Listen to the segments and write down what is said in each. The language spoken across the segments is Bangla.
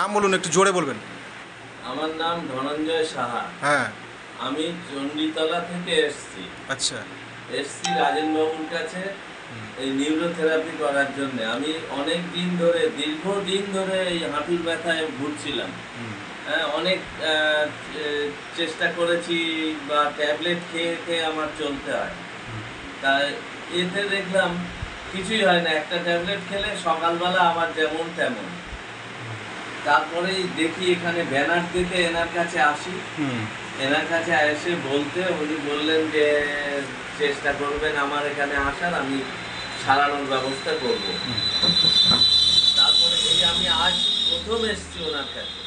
নাম বলুন, একটু জোরে বলবেন। আমার নাম ধনঞ্জয় সাহা। হ্যাঁ। আমি চণ্ডীতলা থেকে এসেছি। আচ্ছা। এসেছি রাজেনবাবুর কাছে এই নিউরোথেরাপি করার জন্য। আমি অনেক দিন ধরে, দীর্ঘদিন ধরে এই হাঁটুর ব্যথায় ভুগছিলাম। হ্যাঁ, অনেক চেষ্টা করেছি বা ট্যাবলেট খেয়ে খেয়ে আমার চলতে হয়। তাই এতে দেখলাম কিছুই হয় না, একটা ট্যাবলেট খেলে সকালবেলা আবার যেমন তেমন। তারপরেই দেখি এখানে ব্যানার দেখে এনার কাছে আসি। এনার কাছে এসে বলতে উনি বললেন যে চেষ্টা করবেন আমার এখানে আসার, আমি সারানোর ব্যবস্থা করব। তারপরে এই আমি আজ প্রথম এসেছি ওনার কাছে।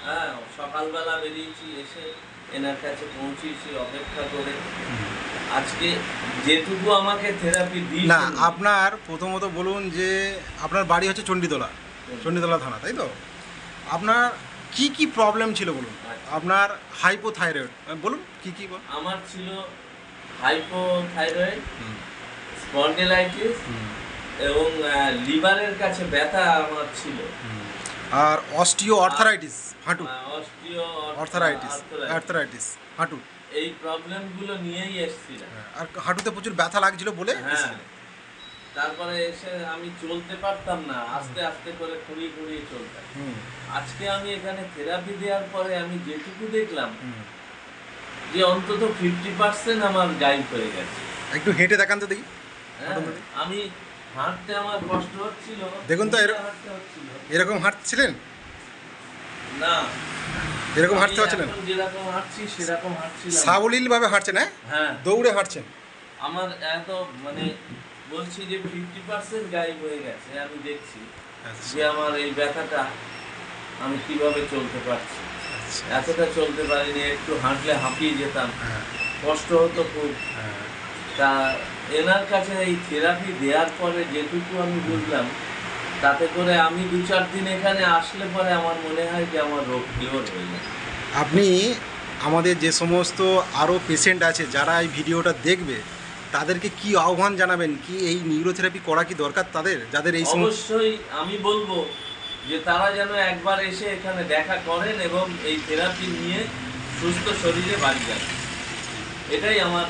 হ্যাঁ, সকালবেলা বেরিয়েছি, এসে এনার কাছে পৌঁছেছি অপেক্ষা করে। আজকে যেটুকু আমাকে থেরাপি দিয়েছেন। না, আপনার প্রথমত বলুন যে আপনার বাড়ি হচ্ছে চণ্ডীতলা, চণ্ডীতলা থানা, তাই তো? আপনার কি কি প্রবলেম ছিল বলুন? আপনার হাইপোথাইরয়েড বলুন, কি কি? আমার ছিল হাইপোথাইরয়েড, স্পন্ডিলাইটিস এবং লিভারের কাছে ব্যথা আমার ছিল। আর অস্টিও আর্থারাইটিস, হাঁটু অস্টিও আর্থারাইটিস হাঁটু, এই প্রবলেমগুলো নিয়েই এসেছিলাম। আর হাঁটুতে প্রচুর ব্যথা লাগছিল বলে। হ্যাঁ, তারপরে এসে আমি চলতে পারতাম না, আস্তে আস্তে করে খুঁড়িয়ে খুঁড়িয়ে চলতাম। আজকে আমি এখানে থেরাপি দেওয়ার পরে আমি যেটুকু দেখলাম যে অন্তত 50% আমার গাইড হয়ে গেছে। একটু হেঁটে দেখান তো দেখি। আমি হাঁটতে আমার কষ্ট হচ্ছিল, দেখুন তো। এরকম হাঁটছিলেন না? এরকম হাঁটতে পারছিলেন? যেরকম হাঁটছি সেরকম হাঁটছিলাম। সাবলীল ভাবে হাঁটছেন? হ্যাঁ, দৌড়ে হাঁটছেন? আমার এত মানে বলছি যে 50% গায়েব হয়ে গেছে। আমি দেখছি যে আমার এই ব্যথাটা আমি কিভাবে চলতে পারছি। এতটা চলতে পারিনি, একটু হাঁটলে হাঁপিয়ে যেতাম, কষ্ট হতো খুব। তা এনার কাছে এই থেরাপি দেওয়ার পরে যেটুকু আমি বুঝলাম, তাতে করে আমি 2-4 দিন এখানে আসলে পরে আমার মনে হয় যে আমার রোগ কিওর হয়ে যায়। আপনি আমাদের যে সমস্ত আরও পেশেন্ট আছে যারা এই ভিডিওটা দেখবে, তাদেরকে কি আহ্বান জানাবেন? কি এই নিউরোথেরাপি করা কি দরকার তাদের, যাদের এই অবশ্যই আমি বলবো যে তারা যেন একবার এসে এখানে দেখা করেন এবং এই থেরাপি নিয়ে সুস্থ শরীরে বাড়ি যান। এটাই আমার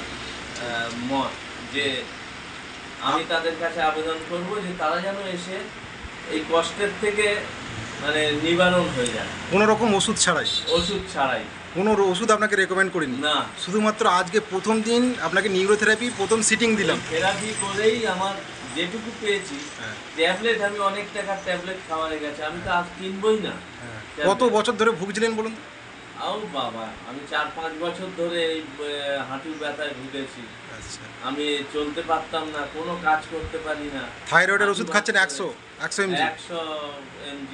মত, যে আমি তাদের কাছে আবেদন করব যে তারা যেন এসে এই কষ্টের থেকে মানে নিবারণ হয়ে যায়। কোনো রকম ওষুধ ছাড়াই? ওষুধ ছাড়াই। কোনো ওষুধ আপনাকে রেকমেন্ড করিনি? না, শুধুমাত্র আজকে প্রথম দিন আপনাকে নিউরোথেরাপি প্রথম সিটিং দিলাম। থেরাপি করেই আমার যেটুকু পেয়েছি। ট্যাবলেট আমি অনেক টাকার ট্যাবলেট খাওয়া হয়ে গেছে, আমি তো আজ কিনবই না। কত বছর ধরে ভুগছিলেন বলুন? বাবা, আমি 4-5 বছর ধরে এই হাঁটুর ব্যথায় ভুগেছি। আমি চলতে পারতাম না, কোনো কাজ করতে পারি না। থাইরয়েডের ওষুধ খাচ্ছেন 100 mg? 100 mg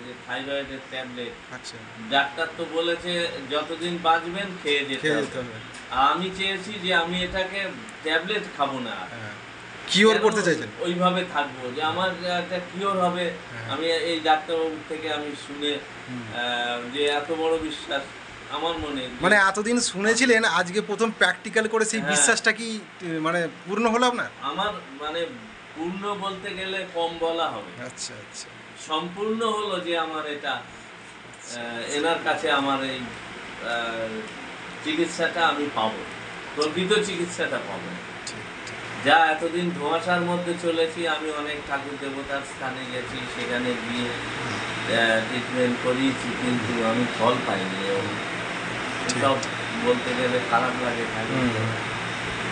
যে থাইরয়েডের ট্যাবলেট। আচ্ছা। ডাক্তার তো বলেছে যতদিন বাঁচবেন খেয়ে যেতে হবে। আমি চেয়েছি যে আমি এটাকে ট্যাবলেট খাবো না, কিওর করতে চাইছেন? ওইভাবে থাকবো যে আমার একটা কিওর হবে। আমি এই ডাক্তারবাবুর থেকে আমি শুনে যে এত বড় বিশ্বাস আমার মনে, মানে এতদিন শুনেছিলেন, আজকে প্রথম প্র্যাকটিক্যাল করে সেই বিশ্বাসটা কি মানে পূর্ণ হলো আপনার? আমার মানে পূর্ণ বলতে গেলে কম বলা হবে। আচ্ছা আচ্ছা, সম্পূর্ণ হলো যে আমার এটা এনার কাছে আমার এই চিকিৎসাটা আমি পাবো, প্রকৃত চিকিৎসাটা পাবো। যা এতদিন ধোঁয়াশার মধ্যে চলেছি, আমি অনেক ঠাকুর দেবতার স্থানে গেছি, সেখানে গিয়ে ট্রিটমেন্ট করিয়েছি, কিন্তু আমি ফল পাইনি। এবং সব বলতে গেলে খারাপ লাগে,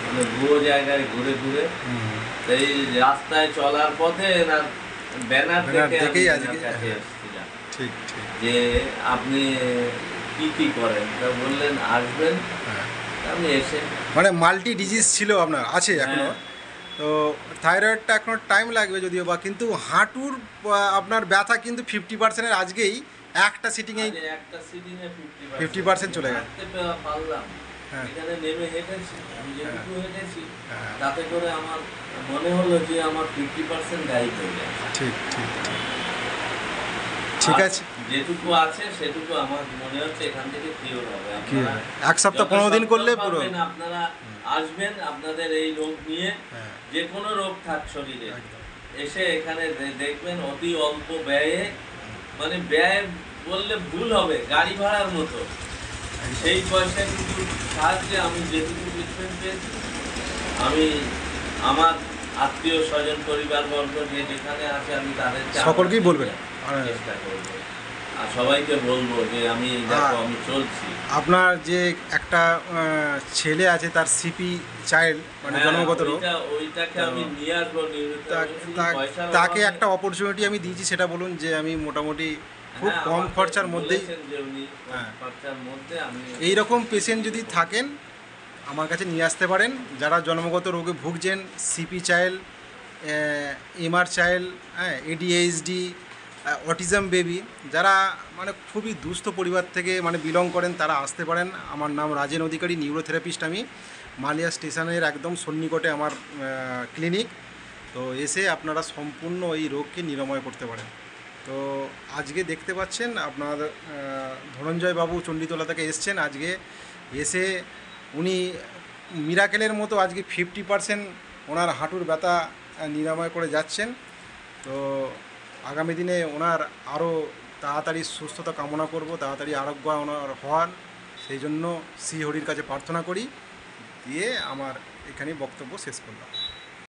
মানে ভুয়ো জায়গায় ঘুরে ঘুরে এই রাস্তায় চলার পথে এনার ব্যানার দেখে আজকে কাছে এসেছিলাম যে আপনি কি কি করেন। তা বললেন আসবেন, আমি এসে। মানে মাল্টি ডিজিজ ছিল আপনার, আছে এখনো? তো থাইরয়েডটা এখনো টাইম লাগবে যদিও বা, কিন্তু হাঁটুর আপনার ব্যথা কিন্তু 50%-এর আজকেই একটা সিটিংয়ে 50% চলে গেছে। পারলাম এখানে নেমে হেঁটেছি, আমি যেটুকু হেঁটেছি তাতে করে আমার মনে হলো যে আমার 50% গাইড হয়ে গেছে। ঠিক ঠিক ঠিক আছে, যেটুকু আছে সেটুকু আমার মনে হচ্ছে এখান থেকে কিওর হবে। এক সপ্তাহ 15 দিন করলে পুরো আপনারা আসবেন, আপনাদের এই রোগ নিয়ে যে কোনো রোগ থাক শরীরে, এসে এখানে দেখবেন অতি অল্প ব্যয়ে মানে ব্যয় বললে ভুল হবে, গাড়ি ভাড়ার মতো। সেই পয়সা কিন্তু সাহায্যে আমি যেটুকু ট্রিটমেন্ট পেয়েছি, আমি আমার আত্মীয় স্বজন পরিবারবর্গ যে যেখানে আছে আমি তাদেরকে সকলকেই বলবেন। চেষ্টা করবো, আর সবাইকে বলবো যে আমি দেখো আমি চলছি। আপনার যে একটা ছেলে আছে তার সিপি চাইল্ড মানে হ্যাঁ, জন্মগত রোগ, ওইটাকে আমি নিয়ে আসবো নিয়মিত। তাকে একটা অপরচুনিটি আমি দিয়েছি, সেটা বলুন যে আমি মোটামুটি খুব হ্যাঁ, কম আমাকে খরচার মধ্যেই বলেছেন যে উনি কম হ্যাঁ। খরচার মধ্যে আমি এই রকম পেশেন্ট যদি থাকেন আমার কাছে নিয়ে আসতে পারেন, যারা জন্মগত রোগে ভুগছেন, সিপি চাইল্ড, এমআর চাইল্ড, হ্যাঁ, এডিএইচডি, অটিজম বেবি, যারা মানে খুবই দুস্থ পরিবার থেকে মানে বিলং করেন, তারা আসতে পারেন। আমার নাম রাজেন অধিকারী, নিউরোথেরাপিস্ট। আমি মালিয়া স্টেশনের একদম সন্নিকটে আমার ক্লিনিক। তো এসে আপনারা সম্পূর্ণ এই রোগকে নিরাময় করতে পারেন। তো আজকে দেখতে পাচ্ছেন আপনার ধনঞ্জয় বাবু চণ্ডীতলা থেকে এসছেন। আজকে এসে উনি মিরাকেলের মতো আজকে 50% ওনার হাঁটুর ব্যথা নিরাময় করে যাচ্ছেন। তো আগামী দিনে ওনার আরও তাড়াতাড়ি সুস্থতা কামনা করব, তাড়াতাড়ি আরোগ্য ওনার হওয়ার, সেই জন্য শ্রীহরির কাছে প্রার্থনা করি। দিয়ে আমার এখানেই বক্তব্য শেষ করলাম।